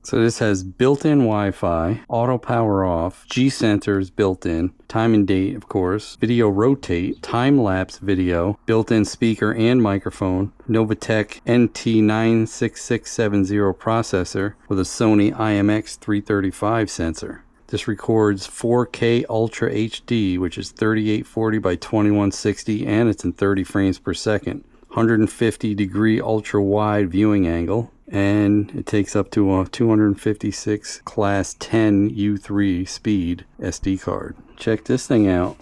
So this has built-in Wi-Fi, auto power off, G sensors built in, time and date of course, video rotate, time-lapse video, built-in speaker and microphone, Novatech NT96670 processor with a Sony IMX335 sensor. This records 4K Ultra HD, which is 3840 by 2160, and it's in 30 frames per second. 150 degree ultra wide viewing angle, and it takes up to a 256 class 10 U3 speed SD card. Check this thing out.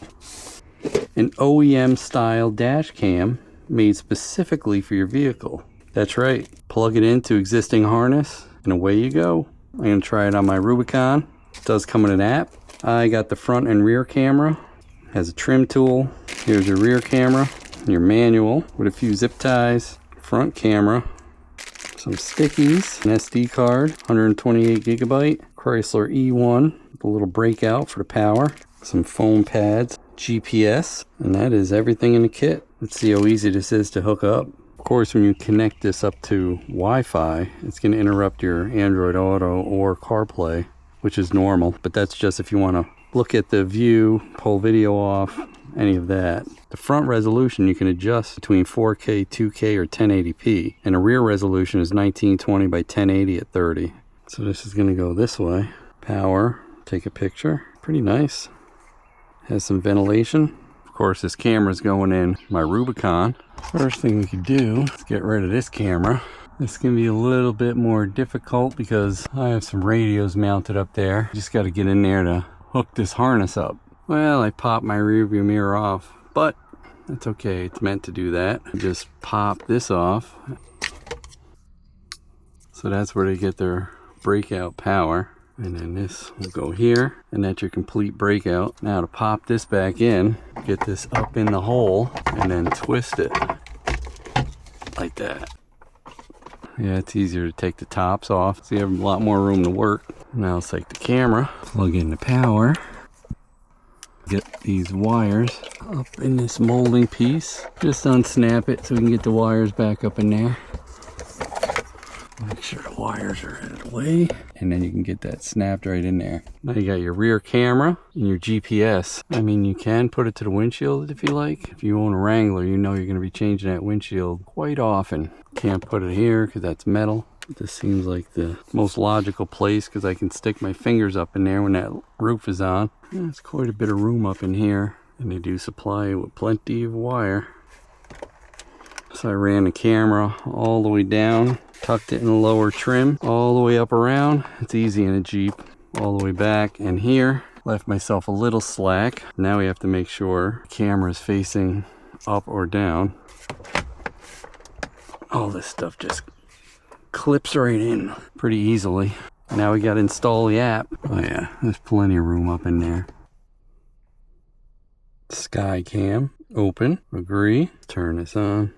An OEM style dash cam made specifically for your vehicle. That's right, plug it into existing harness and away you go. I'm gonna try it on my Rubicon. It does come with an app. I got the front and rear camera, has a trim tool. Here's your rear camera, your manual with a few zip ties, front camera, some stickies, an SD card, 128 gigabyte, Chrysler E1 with a little breakout for the power, some foam pads, GPS, and that is everything in the kit. Let's see how easy this is to hook up. Of course, when you connect this up to Wi-Fi, it's going to interrupt your Android Auto or CarPlay, which is normal, but that's just if you want to look at the view, pull video off, any of that. The front resolution you can adjust between 4K, 2K, or 1080p, and the rear resolution is 1920 by 1080 at 30. So this is going to go this way. Power, take a picture, pretty nice. Has some ventilation. Of course, this camera's going in my Rubicon. First thing we could do is get rid of this camera. This is going to be a little bit more difficult because I have some radios mounted up there. Just got to get in there to hook this harness up. Well, I popped my rear view mirror off, but that's okay. It's meant to do that. Just pop this off. So that's where they get their breakout power. And then this will go here, and that's your complete breakout. Now to pop this back in, get this up in the hole, and then twist it like that. Yeah, it's easier to take the tops off, so you have a lot more room to work. Now let's take the camera, plug in the power, get these wires up in this molding piece. Just unsnap it so we can get the wires back up in there. Make sure the wires are out of the way, and then you can get that snapped right in there. Now you got your rear camera and your GPS. I mean, you can put it to the windshield if you like. If you own a Wrangler, you know you're going to be changing that windshield quite often. Can't put it here because that's metal. This seems like the most logical place because I can stick my fingers up in there when that roof is on. There's quite a bit of room up in here, and they do supply with plenty of wire. So I ran the camera all the way down, tucked it in the lower trim, all the way up around. It's easy in a Jeep. All the way back and here. Left myself a little slack. Now we have to make sure the camera is facing up or down. All this stuff just clips right in pretty easily. Now we got to install the app. Oh yeah, there's plenty of room up in there. Sky cam, open, agree, turn this on.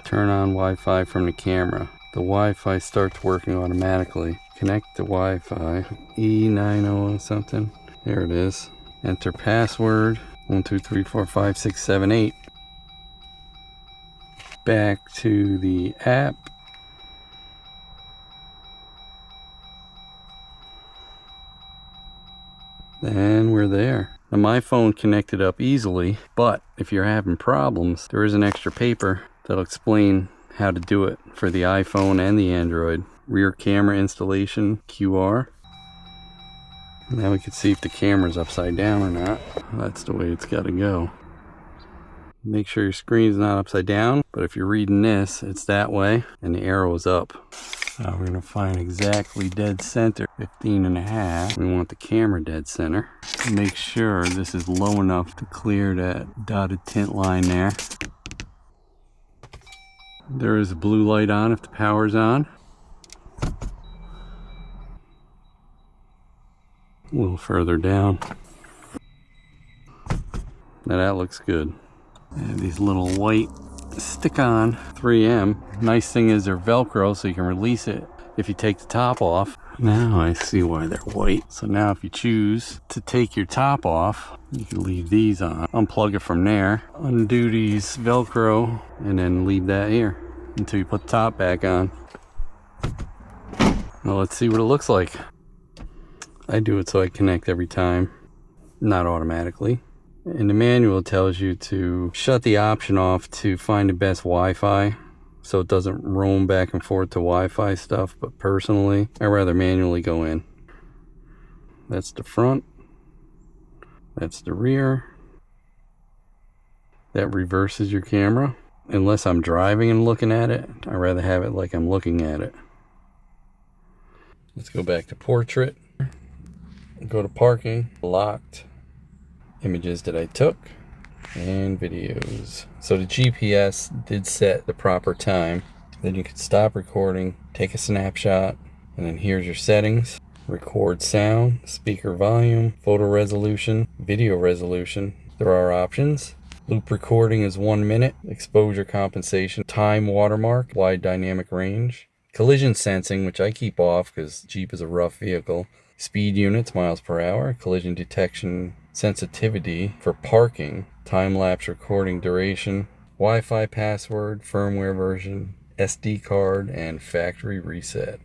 Turn on Wi-Fi from the camera. The Wi-Fi starts working automatically. Connect the Wi-Fi. E90 something. There it is. Enter password. 1234567 Back to the app. And we're there. Now my phone connected up easily, but if you're having problems, there is an extra paper that'll explain how to do it for the iPhone and the Android. Rear camera installation, QR. Now we can see if the camera's upside down or not. That's the way it's got to go. Make sure your screen's not upside down, but if you're reading this, it's that way, and the arrow is up. Now we're going to find exactly dead center, 15.5. We want the camera dead center. Make sure this is low enough to clear that dotted tint line there. There is a blue light on if the power's on. A little further down. Now that looks good. And these little white stick-on 3M. Nice thing is they're Velcro, so you can release it if you take the top off. Now I see why they're white. So now if you choose to take your top off, you can leave these on. Unplug it from there, undo these Velcro, and then leave that here until you put the top back on. Now let's see what it looks like. I do it so I connect every time, not automatically. And the manual tells you to shut the option off to find the best Wi-Fi, so it doesn't roam back and forth to Wi-Fi stuff. But personally, I'd rather manually go in. That's the front. That's the rear. That reverses your camera. Unless I'm driving and looking at it, I'd rather have it like I'm looking at it. Let's go back to portrait. Go to parking. Locked. Images that I took. And videos. So the GPS did set the proper time. Then you can stop recording, take a snapshot, and then here's your settings. Record sound, speaker volume, photo resolution, video resolution. There are options. Loop recording is 1 minute. Exposure compensation, time watermark, wide dynamic range. Collision sensing, which I keep off because Jeep is a rough vehicle. Speed units, miles per hour. Collision detection sensitivity for parking. Time-lapse recording duration, Wi-Fi password, firmware version, SD card, and factory reset.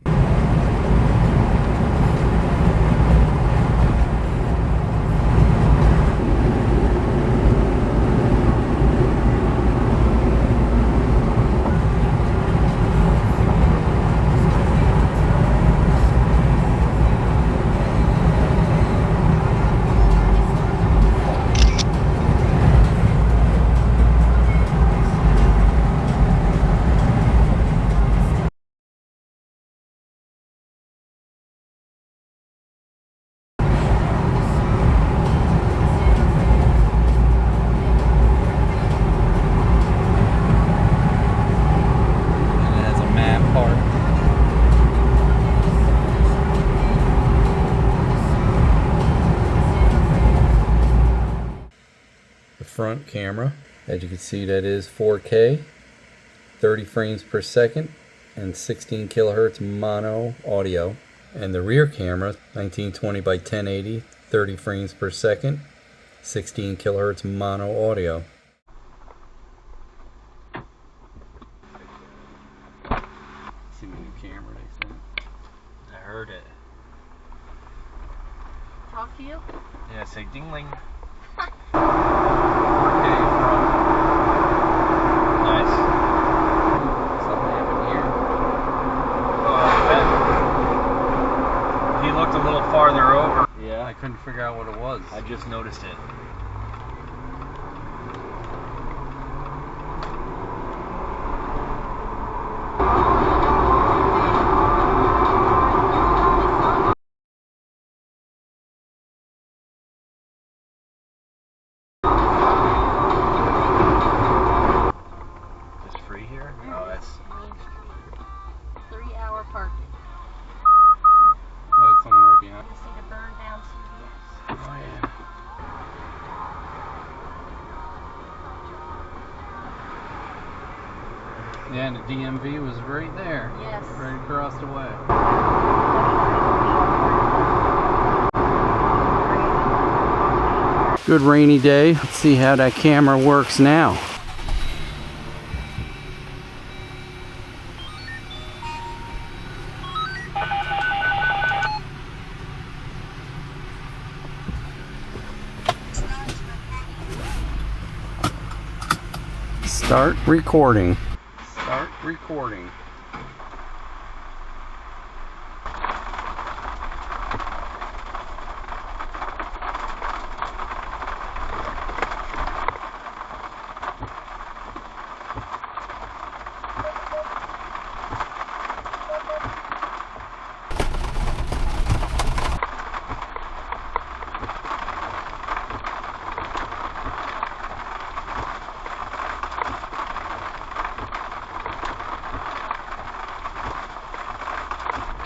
Front camera, as you can see, that is 4K, 30 frames per second, and 16 kilohertz mono audio. And the rear camera, 1920 by 1080, 30 frames per second, 16 kilohertz mono audio. See my new camera they sent. I heard it. Talk to you? Yeah, say dingling. Nice. Something happened here. He looked a little farther over. Yeah, I couldn't figure out what it was. I just noticed it. Yeah, and the DMV was right there. Yes. Right across the way. Good rainy day. Let's see how that camera works now. Start recording. Start recording.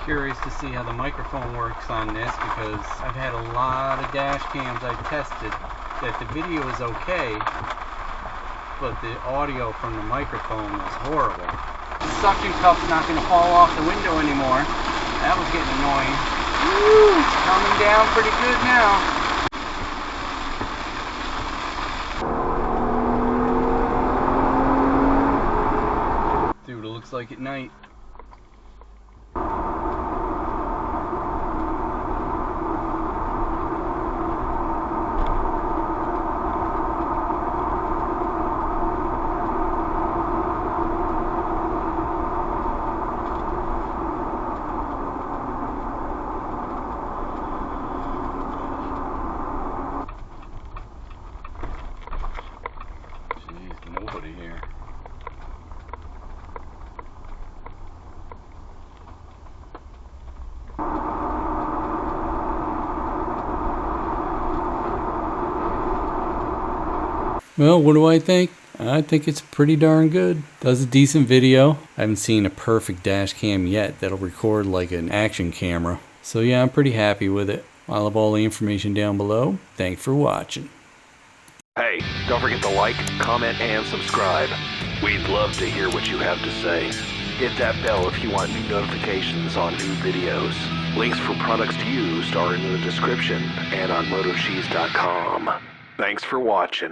Curious to see how the microphone works on this, because I've had a lot of dash cams I've tested that the video is okay, but the audio from the microphone is horrible. The suction cup's not going to fall off the window anymore. That was getting annoying. Woo, it's coming down pretty good now. Dude, it looks like at night. Jeez, nobody here. Well, what do I think? I think it's pretty darn good. Does a decent video. I haven't seen a perfect dash cam yet that'll record like an action camera. So yeah, I'm pretty happy with it. I'll have all the information down below. Thanks for watching. Hey, don't forget to like, comment, and subscribe. We'd love to hear what you have to say. Hit that bell if you want new notifications on new videos. Links for products used are in the description and on MotoCheez.com. Thanks for watching.